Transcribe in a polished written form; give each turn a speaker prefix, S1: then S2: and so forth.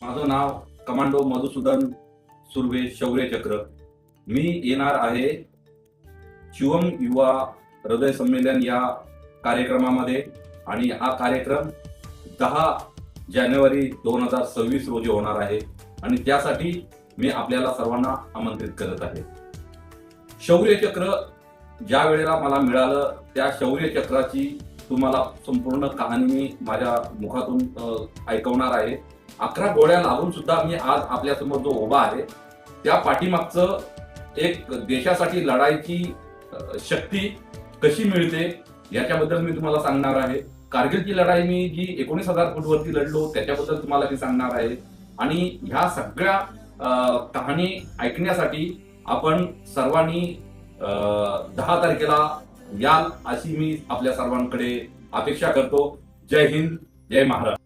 S1: माझं नाव कमांडो मधुसूदन सुर्वे शौर्य चक्र। मी येणार आहे शिवम युवा हृदय संमेलन या कार्यक्रमामध्ये आणि हा कार्यक्रम 10 जानेवारी 2026 रोजी होणार आहे आणि त्यासाठी मी आपल्याला सर्वांना आमंत्रित करत आहे। शौर्य चक्र ज्या वेळेला मला मिळालं त्या शौर्य चक्राची तुम्हाला संपूर्ण कहाणी मी माझ्या मुखातून ऐकवणार आहे। 11 गोळ्या लागून सुद्धा मी आज आपल्यासमोर जो उभा आहे त्या पाठीमागचं एक देशासाठी लढाईची शक्ती कशी मिळते याच्याबद्दल मी तुम्हाला सांगणार आहे। कारगिलची लढाई मी जी 19,000 फूट वरती लढलो त्याच्याबद्दल तुम्हाला मी सांगणार आहे आणि ह्या सगळ्या कहाणी ऐकण्यासाठी आपण सर्वांनी 10 तारखेला याल अशी मी आपल्या सर्वांकडे अपेक्षा करतो। जय हिंद, जय महाराष्ट्र।